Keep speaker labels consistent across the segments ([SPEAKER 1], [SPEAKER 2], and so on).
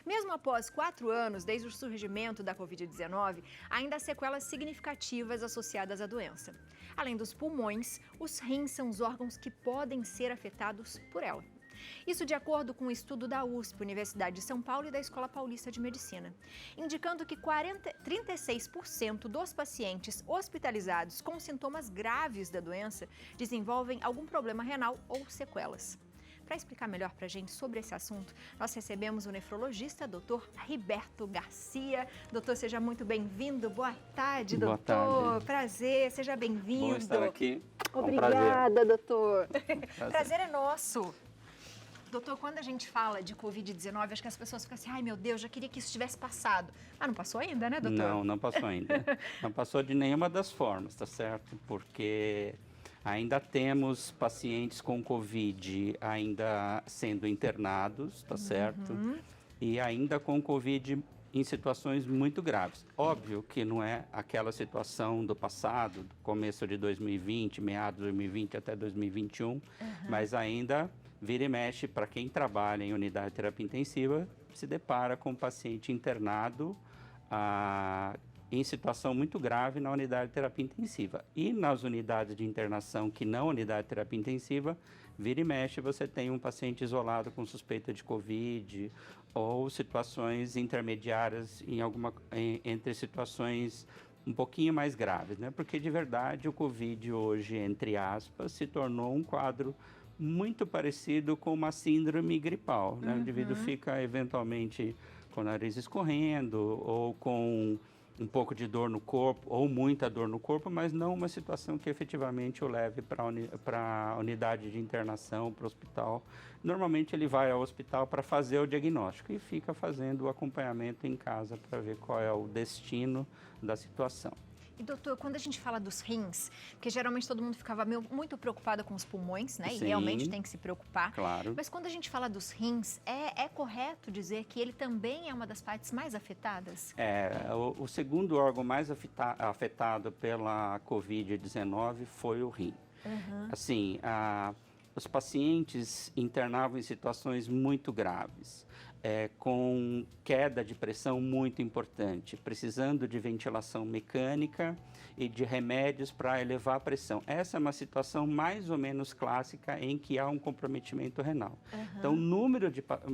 [SPEAKER 1] Mesmo após 4 anos desde o surgimento da Covid-19, ainda há sequelas significativas associadas à doença. Além dos pulmões, os rins são os órgãos que podem ser afetados por ela. Isso de acordo com um estudo da USP, Universidade de São Paulo e da Escola Paulista de Medicina, indicando que 36% dos pacientes hospitalizados com sintomas graves da doença desenvolvem algum problema renal ou sequelas. Para explicar melhor para a gente sobre esse assunto, nós recebemos o nefrologista, Dr. Riberto Garcia. Doutor, seja muito bem-vindo. Boa tarde, doutor.
[SPEAKER 2] Boa tarde.
[SPEAKER 1] Prazer, seja bem-vindo.
[SPEAKER 2] Bom estar aqui.
[SPEAKER 1] Obrigada, doutor. Prazer é nosso. Doutor, quando a gente fala de Covid-19, acho que as pessoas ficam assim, ai meu Deus, já queria que isso tivesse passado. Ah, não passou ainda, né, doutor?
[SPEAKER 2] Não, não passou ainda. Não passou de nenhuma das formas, tá certo? Porque ainda temos pacientes com Covid ainda sendo internados, tá certo? E ainda com Covid em situações muito graves. Óbvio que não é aquela situação do passado, do começo de 2020, meados de 2020 até 2021, mas ainda vira e mexe, para quem trabalha em unidade de terapia intensiva, se depara com um paciente internado em situação muito grave na unidade de terapia intensiva. E nas unidades de internação que não unidade de terapia intensiva, vira e mexe, você tem um paciente isolado com suspeita de Covid ou situações intermediárias entre situações um pouquinho mais graves, né? Porque de verdade o Covid hoje, entre aspas, se tornou um quadro muito parecido com uma síndrome gripal, né? O indivíduo fica eventualmente com o nariz escorrendo ou com um pouco de dor no corpo ou muita dor no corpo, mas não uma situação que efetivamente o leve para a unidade de internação, para o hospital. Normalmente ele vai ao hospital para fazer o diagnóstico e fica fazendo o acompanhamento em casa para ver qual é o destino da situação.
[SPEAKER 1] E doutor, quando a gente fala dos rins, porque geralmente todo mundo ficava muito preocupado com os pulmões, né?
[SPEAKER 2] Sim,
[SPEAKER 1] e realmente tem que se preocupar.
[SPEAKER 2] Claro.
[SPEAKER 1] Mas quando a gente fala dos rins, é correto dizer que ele também é uma das partes mais afetadas?
[SPEAKER 2] O segundo órgão mais afetado pela Covid-19 foi o rim. Assim, os pacientes internavam em situações muito graves, com queda de pressão muito importante, precisando de ventilação mecânica e de remédios para elevar a pressão. Essa é uma situação mais ou menos clássica em que há um comprometimento renal. Então,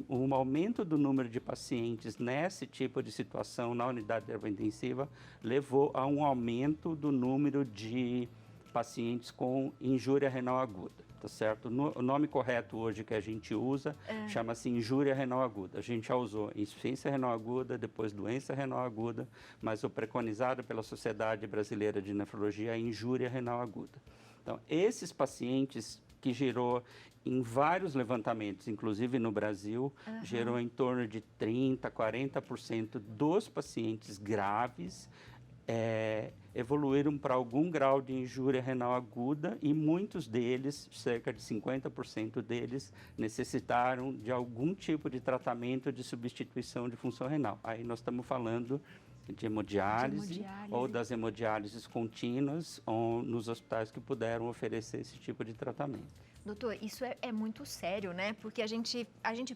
[SPEAKER 2] o aumento do número de pacientes nesse tipo de situação na unidade de terapia intensiva levou a um aumento do número de pacientes com injúria renal aguda. Tá certo? O nome correto hoje que a gente usa chama-se injúria renal aguda. A gente já usou insuficiência renal aguda, depois doença renal aguda, mas o preconizado pela Sociedade Brasileira de Nefrologia é injúria renal aguda. Então, esses pacientes que gerou em vários levantamentos, inclusive no Brasil, gerou em torno de 30%, 40% dos pacientes graves evoluíram para algum grau de injúria renal aguda e muitos deles, cerca de 50% deles, necessitaram de algum tipo de tratamento de substituição de função renal. Aí nós estamos falando de hemodiálise ou das hemodiálises contínuas ou nos hospitais que puderam oferecer esse tipo de tratamento.
[SPEAKER 1] Doutor, isso é muito sério, né? Porque a gente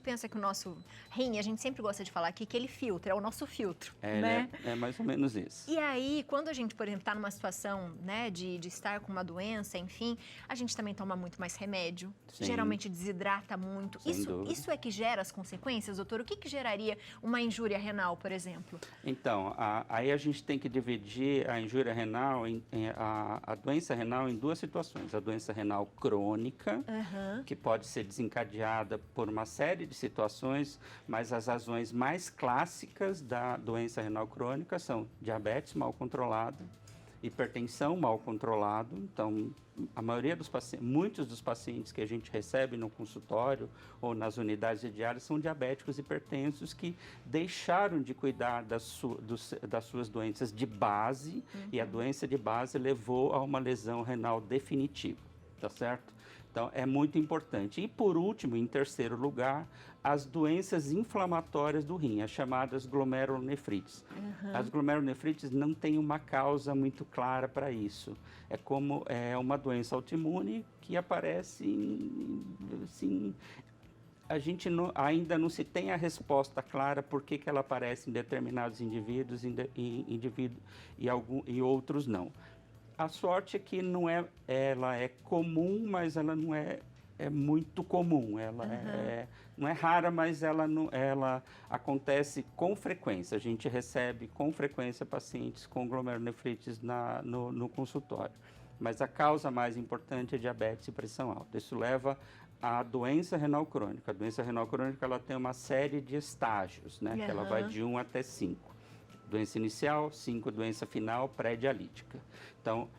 [SPEAKER 1] pensa que o nosso rim, a gente sempre gosta de falar aqui que ele filtra, é o nosso filtro, né?
[SPEAKER 2] É mais ou menos isso.
[SPEAKER 1] E aí, quando a gente, por exemplo, está numa situação, né, de estar com uma doença, enfim, a gente também toma muito mais remédio,
[SPEAKER 2] Sim.
[SPEAKER 1] Geralmente desidrata muito. Isso é que gera as consequências, doutor? O que geraria uma injúria renal, por exemplo?
[SPEAKER 2] Então, aí a gente tem que dividir a injúria renal, a doença renal em duas situações. A doença renal crônica, que pode ser desencadeada por uma série de situações, mas as razões mais clássicas da doença renal crônica são diabetes mal controlado, hipertensão mal controlado. Então, a maioria dos pacientes, muitos dos pacientes que a gente recebe no consultório ou nas unidades de diálise são diabéticos hipertensos que deixaram de cuidar das suas doenças de base e a doença de base levou a uma lesão renal definitiva, tá certo? Então, é muito importante. E, por último, em terceiro lugar, as doenças inflamatórias do rim, as chamadas glomerulonefrites. As glomerulonefrites não têm uma causa muito clara para isso. É uma doença autoimune que aparece assim, ainda não se tem a resposta clara por que ela aparece em determinados indivíduos e outros não. A sorte é que ela é comum, mas ela não é muito comum. Ela não é rara, mas ela acontece com frequência. A gente recebe com frequência pacientes com glomerulonefrites no consultório. Mas a causa mais importante é diabetes e pressão alta. Isso leva à doença renal crônica. A doença renal crônica ela tem uma série de estágios, né? Que ela vai de 1 até 5. Doença inicial, 5, doença final, pré-dialítica. Então,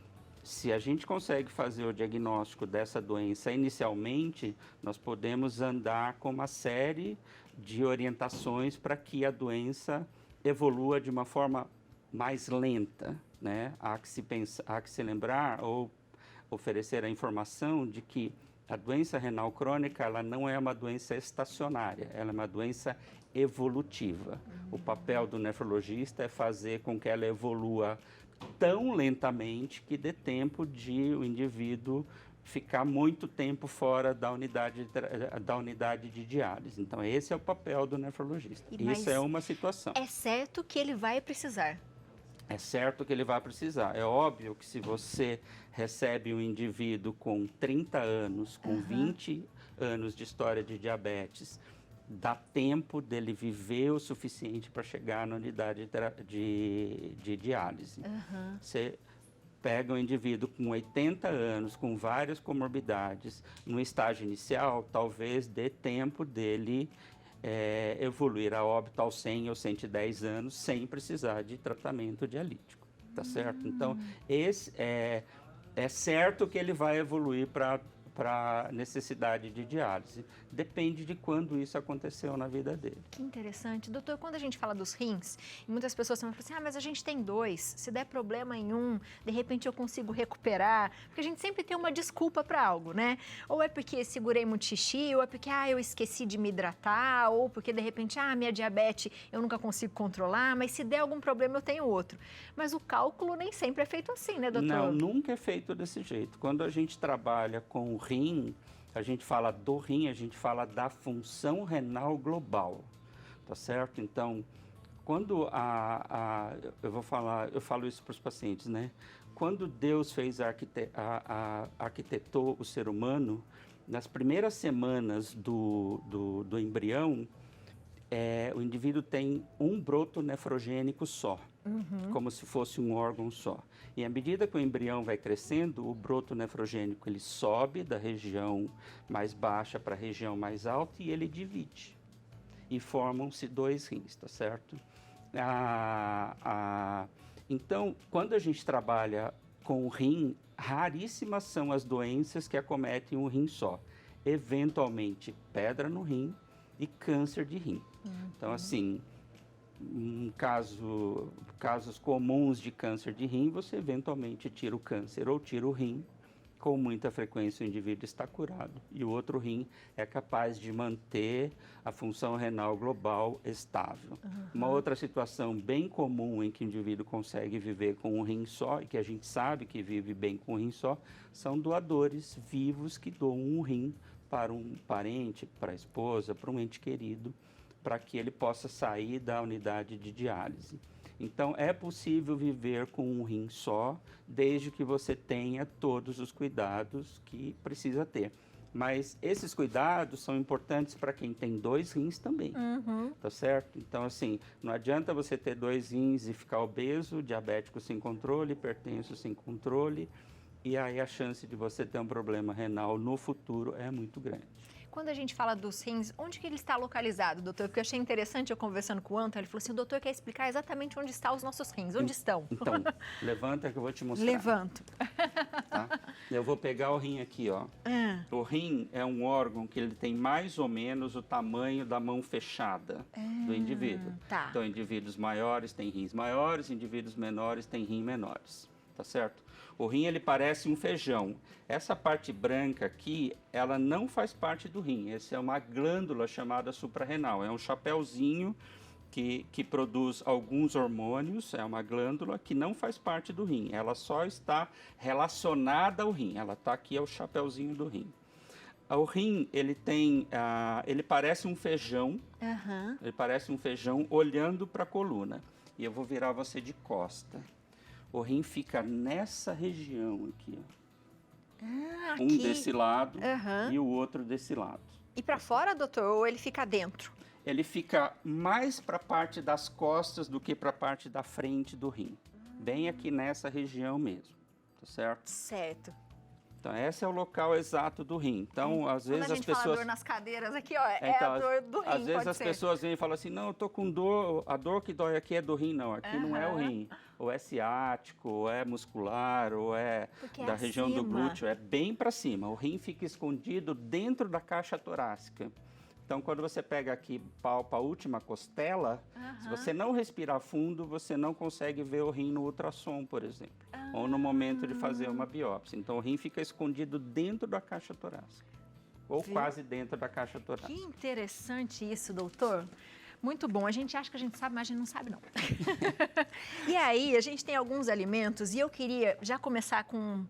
[SPEAKER 2] se a gente consegue fazer o diagnóstico dessa doença inicialmente, nós podemos andar com uma série de orientações para que a doença evolua de uma forma mais lenta, né? Há que se lembrar ou oferecer a informação de que a doença renal crônica ela não é uma doença estacionária, ela é uma doença evolutiva. O papel do nefrologista é fazer com que ela evolua tão lentamente que dê tempo de o indivíduo ficar muito tempo fora da unidade de diálise. Então, esse é o papel do nefrologista. Isso é uma situação.
[SPEAKER 1] É certo que ele vai precisar.
[SPEAKER 2] É certo que ele vai precisar. É óbvio que se você recebe um indivíduo com 30 anos, com 20 anos de história de diabetes, dá tempo dele viver o suficiente para chegar na unidade de diálise. Você pega um indivíduo com 80 anos, com várias comorbidades, no estágio inicial, talvez dê tempo dele evoluir a óbito aos 100 ou 110 anos sem precisar de tratamento dialítico, tá certo? Então, é certo que ele vai evoluir para necessidade de diálise. Depende de quando isso aconteceu na vida dele.
[SPEAKER 1] Que interessante. Doutor, quando a gente fala dos rins, muitas pessoas falam assim, mas a gente tem 2, se der problema em um, de repente eu consigo recuperar, porque a gente sempre tem uma desculpa para algo, né? Ou é porque segurei muito xixi, ou é porque eu esqueci de me hidratar, ou porque de repente, minha diabetes eu nunca consigo controlar, mas se der algum problema eu tenho outro. Mas o cálculo nem sempre é feito assim, né, doutor?
[SPEAKER 2] Não, nunca é feito desse jeito. Quando a gente trabalha com o rim, a gente fala do rim, a gente fala da função renal global, tá certo? Então, quando eu falo isso para os pacientes, né? Quando Deus arquitetou o ser humano, nas primeiras semanas do embrião, o indivíduo tem um broto nefrogênico só, como se fosse um órgão só. E à medida que o embrião vai crescendo, o broto nefrogênico ele sobe da região mais baixa para a região mais alta e ele divide. E formam-se 2 rins, tá certo? Então, quando a gente trabalha com o rim, raríssimas são as doenças que acometem um rim só. Eventualmente, pedra no rim e câncer de rim. Então, assim, casos comuns de câncer de rim, você eventualmente tira o câncer ou tira o rim. Com muita frequência o indivíduo está curado e o outro rim é capaz de manter a função renal global estável. Uma outra situação bem comum em que o indivíduo consegue viver com um rim só e que a gente sabe que vive bem com um rim só, são doadores vivos que doam um rim para um parente, para a esposa, para um ente querido, para que ele possa sair da unidade de diálise. Então, é possível viver com um rim só, desde que você tenha todos os cuidados que precisa ter. Mas esses cuidados são importantes para quem tem 2 rins também, tá certo? Então, assim, não adianta você ter 2 rins e ficar obeso, diabético sem controle, hipertenso sem controle, e aí a chance de você ter um problema renal no futuro é muito grande.
[SPEAKER 1] Quando a gente fala dos rins, onde que ele está localizado, doutor? Porque eu achei interessante, eu conversando com o Antônio, ele falou assim, o doutor quer explicar exatamente onde estão os nossos rins, onde estão?
[SPEAKER 2] Então, levanta que eu vou te mostrar.
[SPEAKER 1] Levanto.
[SPEAKER 2] Tá? Eu vou pegar o rim aqui, ó. O rim é um órgão que ele tem mais ou menos o tamanho da mão fechada do indivíduo.
[SPEAKER 1] Tá.
[SPEAKER 2] Então, indivíduos maiores têm rins maiores, indivíduos menores têm rins menores, tá certo? O rim, ele parece um feijão. Essa parte branca aqui, ela não faz parte do rim. Essa é uma glândula chamada suprarrenal. É um chapéuzinho que produz alguns hormônios. É uma glândula que não faz parte do rim. Ela só está relacionada ao rim. Ela está aqui, é o chapéuzinho do rim. O rim, ele tem, ele parece um feijão,
[SPEAKER 1] Aham.
[SPEAKER 2] ele parece um feijão olhando para a coluna. E eu vou virar você de costa. O rim fica nessa região aqui, ó.
[SPEAKER 1] Ah,
[SPEAKER 2] Um
[SPEAKER 1] aqui.
[SPEAKER 2] desse lado
[SPEAKER 1] Aham.
[SPEAKER 2] e o outro desse lado.
[SPEAKER 1] E para fora, doutor, ou ele fica dentro?
[SPEAKER 2] Ele fica mais para a parte das costas do que para a parte da frente do rim. Bem aqui nessa região mesmo, tá certo?
[SPEAKER 1] Certo.
[SPEAKER 2] Então, esse é o local exato do rim. Então, às vezes
[SPEAKER 1] Quando a
[SPEAKER 2] as
[SPEAKER 1] gente fala
[SPEAKER 2] pessoas...
[SPEAKER 1] dor nas cadeiras aqui, ó,
[SPEAKER 2] Então,
[SPEAKER 1] a dor do rim,
[SPEAKER 2] às vezes
[SPEAKER 1] pode
[SPEAKER 2] as
[SPEAKER 1] ser.
[SPEAKER 2] pessoas vêm e falam assim, não, eu tô com dor, a dor que dói aqui é do rim. Não, aqui não é o
[SPEAKER 1] Aham.
[SPEAKER 2] rim. Ou é ciático, ou é muscular, ou é
[SPEAKER 1] Porque é
[SPEAKER 2] da região do
[SPEAKER 1] acima.
[SPEAKER 2] glúteo. É bem para cima. O rim fica escondido dentro da caixa torácica. Então, quando você pega aqui, palpa a última costela, se você não respirar fundo, você não consegue ver o rim no ultrassom, por exemplo. Ou no momento de fazer uma biópsia. Então, o rim fica escondido dentro da caixa torácica. Ou
[SPEAKER 1] Viu?
[SPEAKER 2] quase dentro da caixa
[SPEAKER 1] Que
[SPEAKER 2] torácica.
[SPEAKER 1] interessante isso, doutor. Muito bom. A gente acha que a gente sabe, mas a gente não sabe, não. E aí, a gente tem alguns alimentos e eu queria já começar com...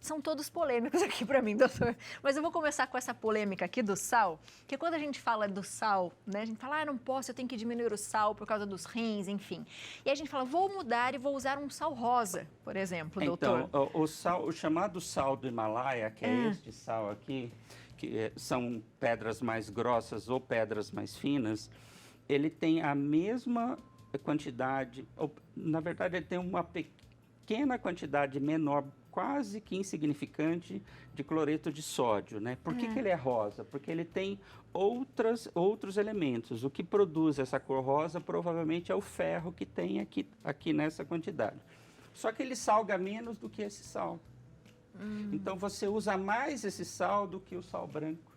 [SPEAKER 1] São todos polêmicos aqui para mim, doutor. Mas eu vou começar com essa polêmica aqui do sal, que quando a gente fala do sal, né, a gente fala, não posso, eu tenho que diminuir o sal por causa dos rins, enfim. E a gente fala, vou mudar e vou usar um sal rosa, por exemplo, doutor.
[SPEAKER 2] Então, o chamado sal do Himalaia, que é este sal aqui, que são pedras mais grossas ou pedras mais finas, ele tem a mesma quantidade, ou, na verdade, ele tem uma pequena quantidade menor, quase que insignificante, de cloreto de sódio, né? Por que ele é rosa? Porque ele tem outros elementos. O que produz essa cor rosa provavelmente é o ferro que tem aqui nessa quantidade. Só que ele salga menos do que esse sal. Então você usa mais esse sal do que o sal branco.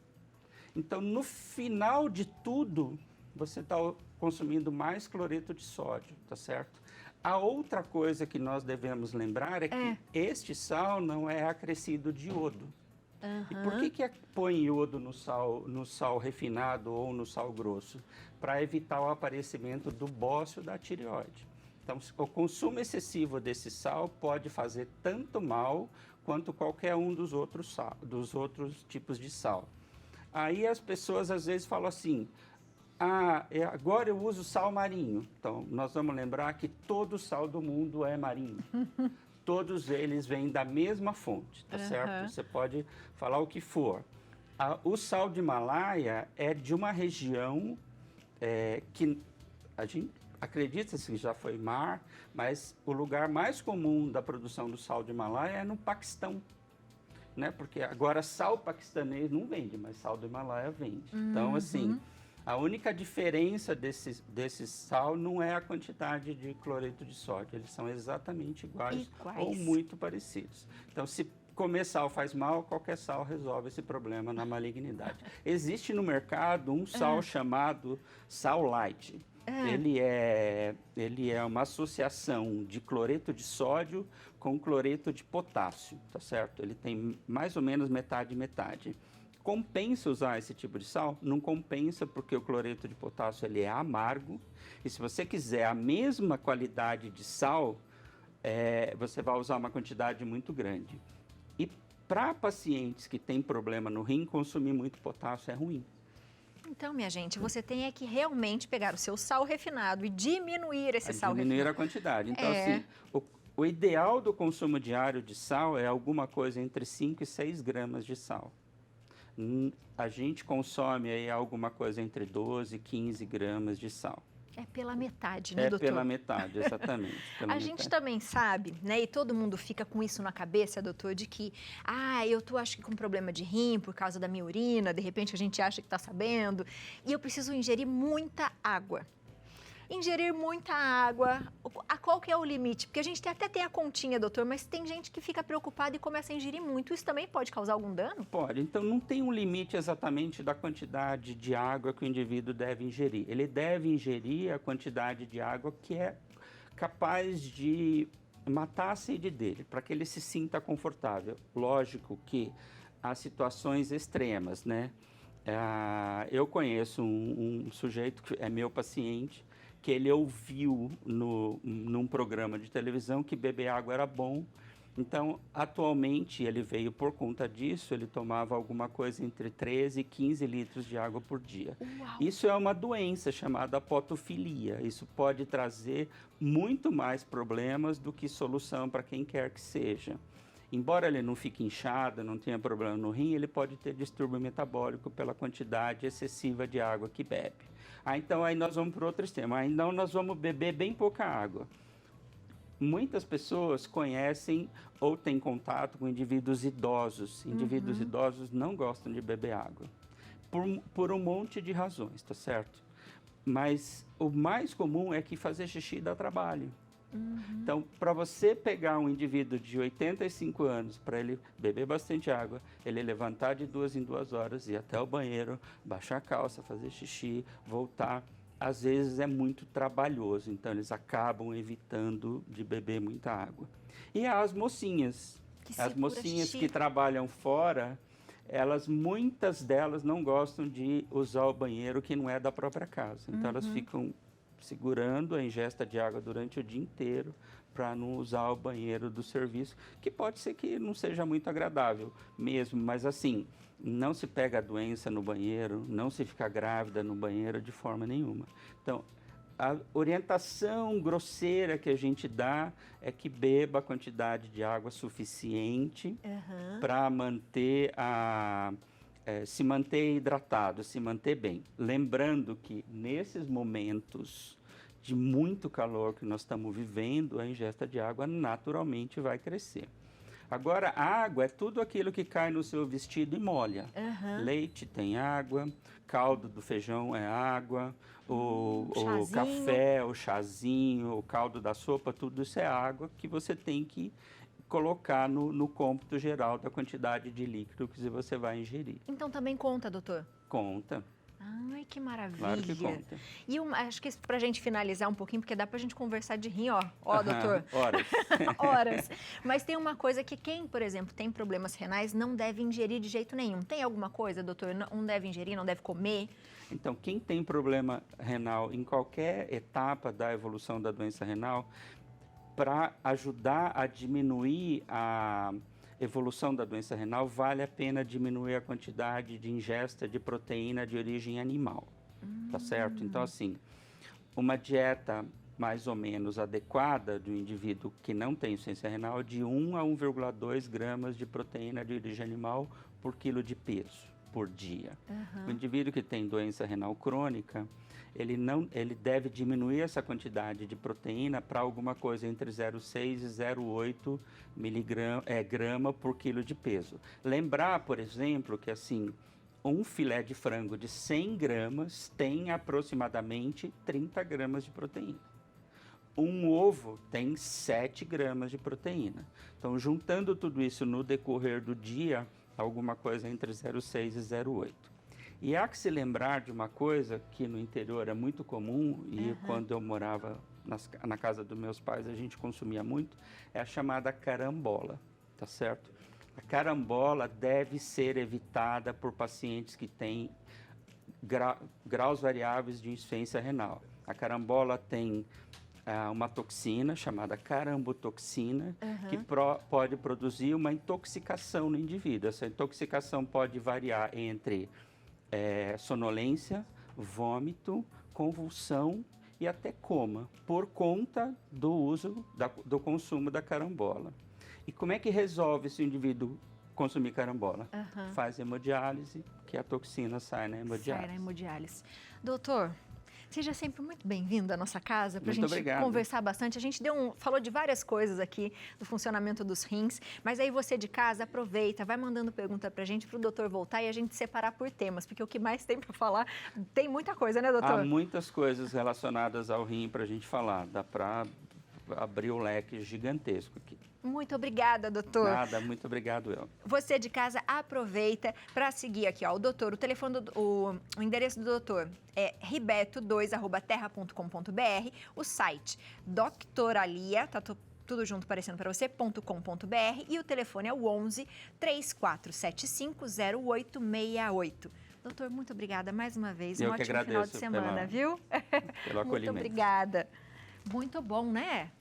[SPEAKER 2] Então no final de tudo, você está consumindo mais cloreto de sódio, tá certo? A outra coisa que nós devemos lembrar é que este sal não é acrescido de iodo. E por que põe iodo no sal refinado ou no sal grosso? Para evitar o aparecimento do bócio da tireoide. Então, o consumo excessivo desse sal pode fazer tanto mal quanto qualquer um dos outros tipos de sal. Aí as pessoas às vezes falam assim, agora eu uso sal marinho. Então, nós vamos lembrar que todo sal do mundo é marinho. Todos eles vêm da mesma fonte, tá certo? Você pode falar o que for. O sal de Himalaia é de uma região que a gente acredita-se que já foi mar, mas o lugar mais comum da produção do sal de Himalaia é no Paquistão. Né? Porque agora sal paquistanês não vende, mas sal do Himalaia vende. Então, assim... A única diferença desse sal não é a quantidade de cloreto de sódio. Eles são exatamente iguais. Ou muito parecidos. Então, se comer sal faz mal, qualquer sal resolve esse problema na malignidade. Existe no mercado um sal chamado sal light. Ele é uma associação de cloreto de sódio com cloreto de potássio, tá certo? Ele tem mais ou menos metade e metade. Compensa usar esse tipo de sal? Não compensa, porque o cloreto de potássio ele é amargo. E se você quiser a mesma qualidade de sal, você vai usar uma quantidade muito grande. E para pacientes que têm problema no rim, consumir muito potássio é ruim.
[SPEAKER 1] Então, minha gente, você tem que realmente pegar o seu sal refinado e diminuir esse sal refinado.
[SPEAKER 2] Diminuir a quantidade. Então, assim, o ideal do consumo diário de sal é alguma coisa entre 5 e 6 gramas de sal. A gente consome aí alguma coisa entre 12 e 15 gramas de sal.
[SPEAKER 1] É pela metade, né, doutor?
[SPEAKER 2] É pela metade, exatamente.
[SPEAKER 1] A gente também sabe, né, e todo mundo fica com isso na cabeça, doutor, de que, eu tô acho que com problema de rim por causa da minha urina, de repente a gente acha que tá sabendo, e eu preciso ingerir muita água. Ingerir muita água, qual que é o limite? Porque a gente até tem a continha, doutor, mas tem gente que fica preocupada e começa a ingerir muito. Isso também pode causar algum dano?
[SPEAKER 2] Pode. Então, não tem um limite exatamente da quantidade de água que o indivíduo deve ingerir. Ele deve ingerir a quantidade de água que é capaz de matar a sede dele, para que ele se sinta confortável. Lógico que há situações extremas, né? Eu conheço um sujeito que é meu paciente, que ele ouviu num programa de televisão que beber água era bom, Então, atualmente, ele veio por conta disso, ele tomava alguma coisa entre 13 e 15 litros de água por dia.
[SPEAKER 1] Uau.
[SPEAKER 2] Isso é uma doença chamada potofilia. Isso pode trazer muito mais problemas do que solução para quem quer que seja. Embora ele não fique inchado, não tenha problema no rim, ele pode ter distúrbio metabólico pela quantidade excessiva de água que bebe. Então aí nós vamos para outro extremo. Então nós vamos beber bem pouca água. Muitas pessoas conhecem ou têm contato com indivíduos idosos. Indivíduos idosos não gostam de beber água. Por um monte de razões, tá certo? Mas o mais comum é que fazer xixi dá trabalho. Então, para você pegar um indivíduo de 85 anos, para ele beber bastante água, ele levantar de 2 em 2 horas, ir até o banheiro, baixar a calça, fazer xixi, voltar, às vezes é muito trabalhoso. Então, eles acabam evitando de beber muita água. E as mocinhas. As mocinhas que trabalham fora, muitas delas não gostam de usar o banheiro que não é da própria casa. Então, elas ficam segurando a ingesta de água durante o dia inteiro para não usar o banheiro do serviço, que pode ser que não seja muito agradável mesmo, mas assim, não se pega a doença no banheiro, não se fica grávida no banheiro de forma nenhuma. Então, a orientação grosseira que a gente dá é que beba a quantidade de água suficiente para manter se manter hidratado, se manter bem. Lembrando que nesses momentos de muito calor que nós estamos vivendo, a ingesta de água naturalmente vai crescer. Agora, a água é tudo aquilo que cai no seu vestido e molha. Leite tem água, caldo do feijão é água, o café, o chazinho, o caldo da sopa, tudo isso é água que você tem que colocar no cômputo geral da quantidade de líquido que você vai ingerir.
[SPEAKER 1] Então também conta, doutor?
[SPEAKER 2] Conta.
[SPEAKER 1] Ai, que maravilha.
[SPEAKER 2] Claro que conta.
[SPEAKER 1] E acho que pra gente finalizar um pouquinho, porque dá pra gente conversar de rim, ó, doutor.
[SPEAKER 2] Horas.
[SPEAKER 1] Horas. Mas tem uma coisa que quem, por exemplo, tem problemas renais não deve ingerir de jeito nenhum. Tem alguma coisa, doutor? Não deve ingerir, não deve comer?
[SPEAKER 2] Então, quem tem problema renal em qualquer etapa da evolução da doença renal, para ajudar a diminuir a evolução da doença renal, vale a pena diminuir a quantidade de ingesta de proteína de origem animal, tá certo? Então, assim, uma dieta mais ou menos adequada do indivíduo que não tem insuficiência renal é de 1 a 1,2 gramas de proteína de origem animal por quilo de peso por dia. O indivíduo que tem doença renal crônica, ele deve diminuir essa quantidade de proteína para alguma coisa entre 0,6 e 0,8 grama por quilo de peso. Lembrar, por exemplo, que assim, um filé de frango de 100 gramas tem aproximadamente 30 gramas de proteína. Um ovo tem 7 gramas de proteína. Então, juntando tudo isso no decorrer do dia, alguma coisa entre 0,6 e 0,8. E há que se lembrar de uma coisa que no interior é muito comum, e quando eu morava na casa dos meus pais a gente consumia muito, é a chamada carambola, tá certo? A carambola deve ser evitada por pacientes que têm graus variáveis de insuficiência renal. A carambola tem uma toxina chamada carambotoxina, que pode produzir uma intoxicação no indivíduo. Essa intoxicação pode variar entre sonolência, vômito, convulsão e até coma, por conta do uso, do consumo da carambola. E como é que resolve se o indivíduo consumir carambola? Faz hemodiálise, que a toxina sai na hemodiálise.
[SPEAKER 1] Sai na hemodiálise. Doutor, seja sempre muito bem-vindo à nossa casa para a gente
[SPEAKER 2] obrigado.
[SPEAKER 1] Conversar bastante. A gente falou de várias coisas aqui do funcionamento dos rins, mas aí você de casa aproveita, vai mandando pergunta para a gente, para o doutor voltar e a gente separar por temas, porque o que mais tem para falar, tem muita coisa, né, doutor?
[SPEAKER 2] Há muitas coisas relacionadas ao rim para a gente falar, dá para abrir um leque gigantesco aqui.
[SPEAKER 1] Muito obrigada, doutor.
[SPEAKER 2] Nada, muito obrigado eu.
[SPEAKER 1] Você de casa aproveita para seguir aqui, ó, o doutor, o telefone, o endereço do doutor é ribeto2@terra.com.br, o site doctoralia, tá tudo junto aparecendo para você, .com.br, e o telefone é o 11 3475 0868. Doutor, muito obrigada mais uma vez.
[SPEAKER 2] Eu
[SPEAKER 1] um ótimo final de semana, viu?
[SPEAKER 2] Pelo acolhimento.
[SPEAKER 1] Muito obrigada. Muito bom, né?